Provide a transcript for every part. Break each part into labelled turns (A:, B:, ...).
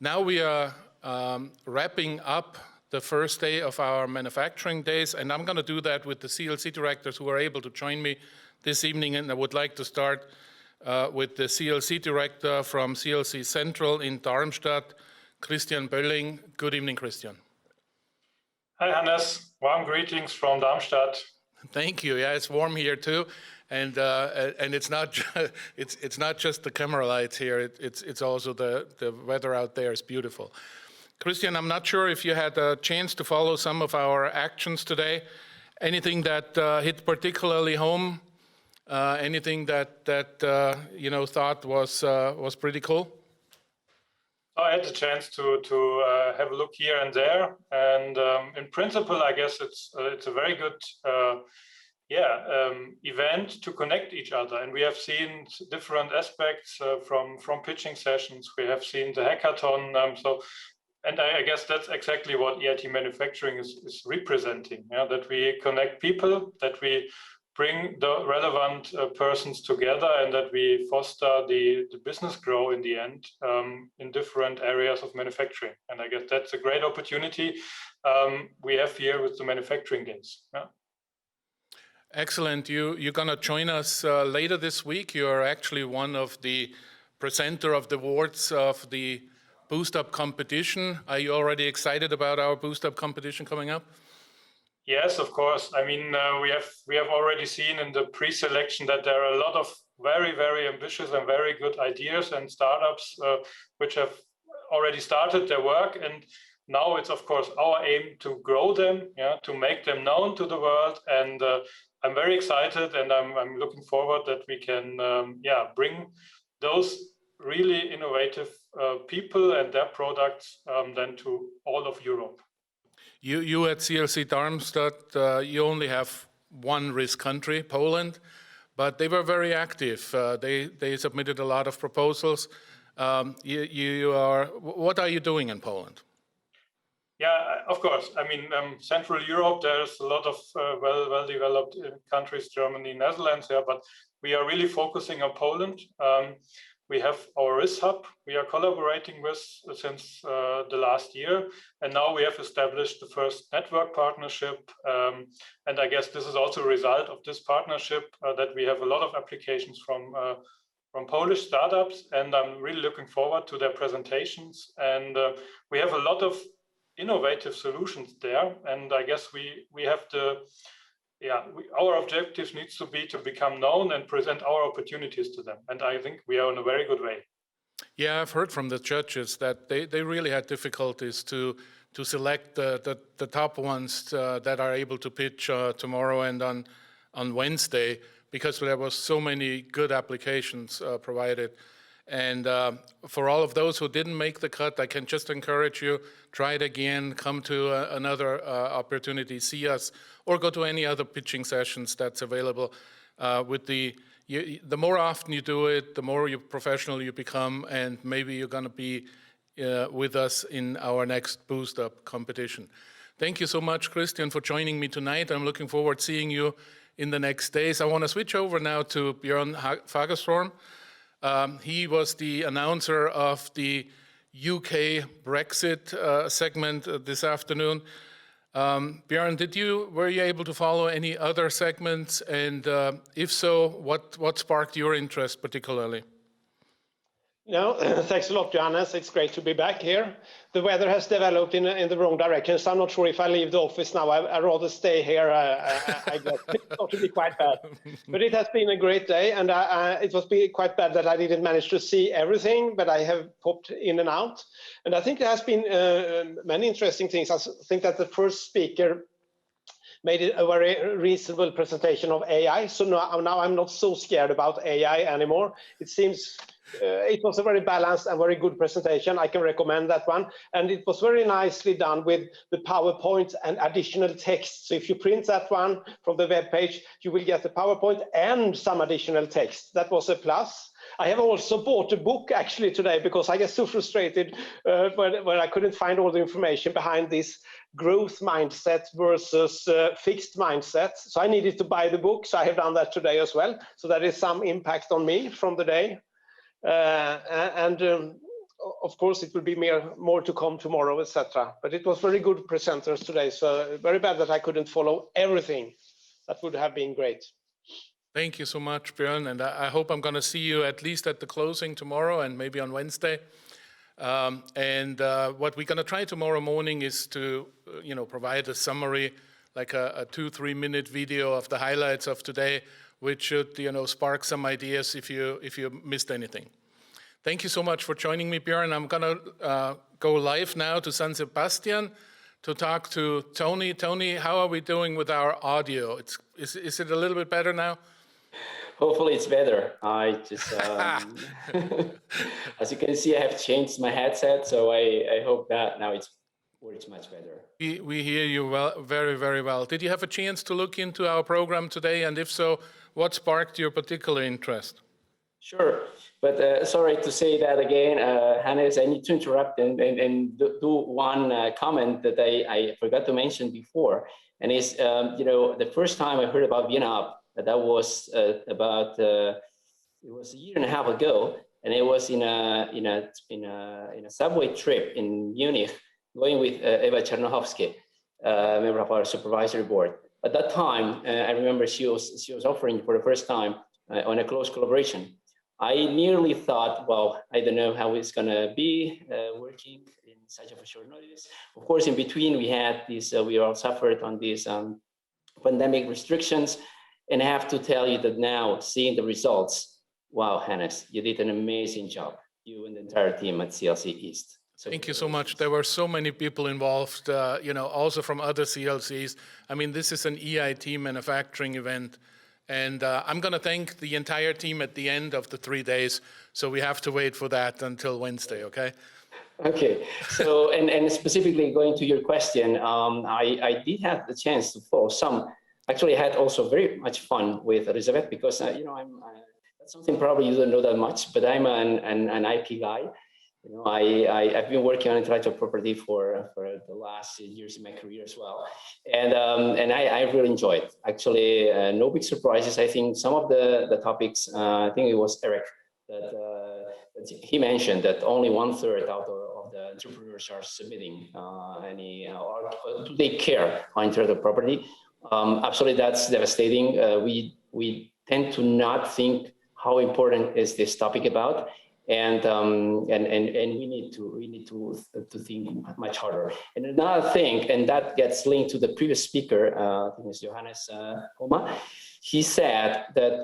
A: Now we are wrapping up the first day of our manufacturing days, and I'm going to do that with the CLC directors who are able to join me this evening. And I would like to start with the CLC director from CLC Central in Darmstadt, Christian Bölling. Good evening, Christian.
B: Hi, Hannes. Warm greetings from Darmstadt.
A: Thank you. Yeah, it's warm here too, and it's not it's not just the camera lights here. It's also the weather out there is beautiful. Christian, I'm not sure if you had a chance to follow some of our actions today. Anything that hit particularly home? Anything that you know thought was pretty cool?
B: I had the chance to have a look here and there, and in principle, I guess it's a very good event to connect each other. And we have seen different aspects from pitching sessions. We have seen the hackathon. And I guess that's exactly what EIT Manufacturing is representing. Yeah, that we connect people, that we bring the relevant persons together, and that we foster the business grow in the end in different areas of manufacturing. And I guess that's a great opportunity we have here with the manufacturing days. Yeah.
A: Excellent. You're going to join us later this week. You're actually one of the presenter of the awards of the Boost Up competition. Are you already excited about our Boost Up competition coming up?
B: Yes, of course. I mean, we have already seen in the pre-selection that there are a lot of very, very ambitious and very good ideas and startups which have already started their work. And now it's, of course, our aim to grow them, to make them known to the world. And I'm very excited, and I'm looking forward that we can, bring those really innovative people and their products then to all of Europe.
A: You at CLC Darmstadt, you only have one risk country, Poland, but they were very active. They submitted a lot of proposals. What are you doing in Poland?
B: Yeah, of course. I mean, Central Europe, there's a lot of well-developed countries, Germany, Netherlands, but we are really focusing on Poland. We have our RIS Hub we are collaborating with since the last year, and now we have established the first network partnership. And I guess this is also a result of this partnership that we have a lot of applications from Polish startups, and I'm really looking forward to their presentations. And we have a lot of innovative solutions there, and I guess we have our objectives needs to be to become known and present our opportunities to them. And I think we are in a very good way.
A: Yeah, I've heard from the judges that they really had difficulties to select the top ones that are able to pitch tomorrow and on Wednesday, because there was so many good applications provided. And for all of those who didn't make the cut, I can just encourage you, try it again, come to another opportunity, see us, or go to any other pitching sessions that's available. The more often you do it, the more professional you become, and maybe you're going to be with us in our next Boost Up competition. Thank you so much, Christian, for joining me tonight. I'm looking forward to seeing you in the next days. I want to switch over now to Björn Fagerström. He was the announcer of the UK Brexit segment this afternoon. Björn, were you able to follow any other segments? And if so, what sparked your interest particularly?
C: No, thanks a lot, Johannes. It's great to be back here. The weather has developed in the wrong direction, so I'm not sure if I leave the office now. I'd rather stay here. I guess it's not to be quite bad. But it has been a great day, and it was quite bad that I didn't manage to see everything, but I have popped in and out. And I think there has been many interesting things. I think that the first speaker made it a very reasonable presentation of AI. So now I'm not so scared about AI anymore. It seems it was a very balanced and very good presentation. I can recommend that one. And it was very nicely done with the PowerPoint and additional text. So if you print that one from the web page, you will get the PowerPoint and some additional text. That was a plus. I have also bought a book actually today because I get so frustrated when I couldn't find all the information behind this growth mindset versus fixed mindset. So I needed to buy the book. So I have done that today as well. So that is some impact on me from the day. of course, it will be more to come tomorrow, etc. But it was very good presenters today, so very bad that I couldn't follow everything. That would have been great.
A: Thank you so much, Björn, and I hope I'm going to see you at least at the closing tomorrow and maybe on Wednesday. What we're going to try tomorrow morning is to, provide a summary, like a 2-3 minute video of the highlights of today, which should, spark some ideas if you missed anything. Thank you so much for joining me, Björn. I'm going to go live now to San Sebastian to talk to Tony. Tony, how are we doing with our audio? Is it a little bit better now?
D: Hopefully it's better. I just, as you can see, I have changed my headset, so I hope that now it works much better.
A: We hear you well, very, very well. Did you have a chance to look into our program today? And if so, what sparked your particular interest?
D: Sure, but sorry to say that again, Hannes, I need to interrupt and do one comment that I forgot to mention before. And it's, the first time I heard about VNUP, that was it was a year and a half ago, and it was in a subway trip in Munich, going with Eva Chernohovsky, member of our supervisory board. At that time, I remember she was offering for the first time on a close collaboration. I nearly thought, well, I don't know how it's gonna be working in such a short notice. Of course, in between we had this, we all suffered on these pandemic restrictions. And I have to tell you that now, seeing the results, wow, Hannes, you did an amazing job, you and the entire team at CLC East. So
A: thank you so much. There were so many people involved, also from other CLCs. I mean, this is an EIT manufacturing event. And I'm going to thank the entire team at the end of the 3 days. So we have to wait for that until Wednesday, okay?
D: Okay, so, and specifically going to your question, I did have the chance to follow some. Actually, I had also very much fun with Elizabeth because, that's something probably you don't know that much, but I'm an IP guy. I've been working on intellectual property for the last years in my career as well. And I really enjoyed it. Actually, no big surprises. I think some of the topics, I think it was Eric, that he mentioned that only 1/3 out of the entrepreneurs are submitting or do they care on intellectual property. Absolutely, that's devastating. We tend to not think how important is this topic about, and we need to think much harder. And another thing, and that gets linked to the previous speaker, I think it's Johannes Homa. He said that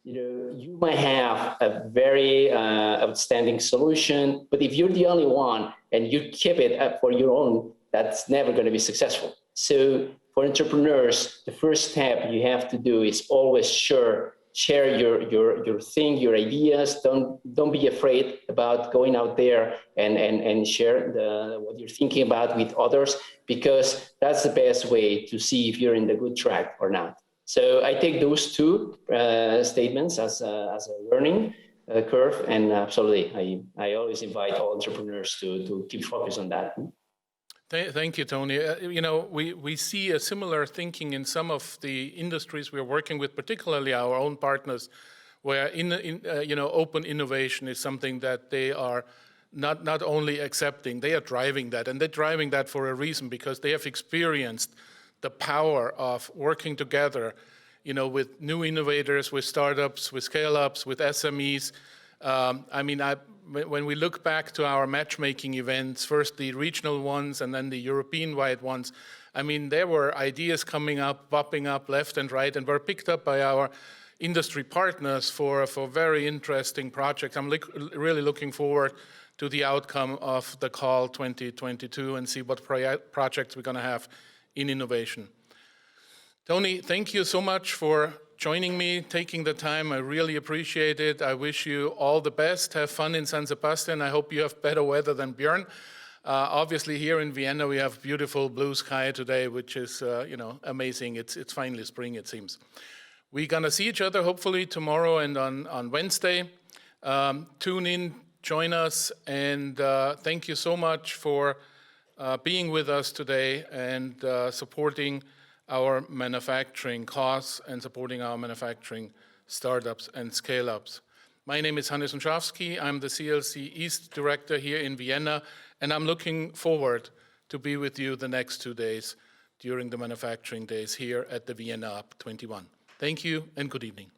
D: you might have a very outstanding solution, but if you're the only one and you keep it up for your own, that's never going to be successful. So for entrepreneurs, the first step you have to do is always share your thing, your ideas. Don't be afraid about going out there and share what you're thinking about with others, because that's the best way to see if you're in the good track or not. So I take those two statements as a learning curve, and absolutely, I always invite all entrepreneurs to keep focus on that.
A: Thank you, Tony. We see a similar thinking in some of the industries we're working with, particularly our own partners, where open innovation is something that they are not only accepting, they are driving that, and they're driving that for a reason, because they have experienced the power of working together, with new innovators, with startups, with scale-ups, with SMEs. When we look back to our matchmaking events, first the regional ones and then the European-wide ones, there were ideas popping up left and right, and were picked up by our industry partners for very interesting projects. I'm really looking forward to the outcome of the call 2022 and see what projects we're going to have in innovation. Tony, thank you so much for joining me, taking the time. I really appreciate it. I wish you all the best. Have fun in San Sebastian. I hope you have better weather than Björn. Obviously, here in Vienna, we have beautiful blue sky today, which is, amazing. It's finally spring, it seems. We're going to see each other, hopefully, tomorrow and on Wednesday. Tune in, join us, and thank you so much for being with us today and supporting our manufacturing costs and supporting our manufacturing startups and scale-ups. My name is Hannes Onschawski. I'm the CLC East Director here in Vienna, and I'm looking forward to be with you the next 2 days during the manufacturing days here at the Vienna Up 21. Thank you and good evening.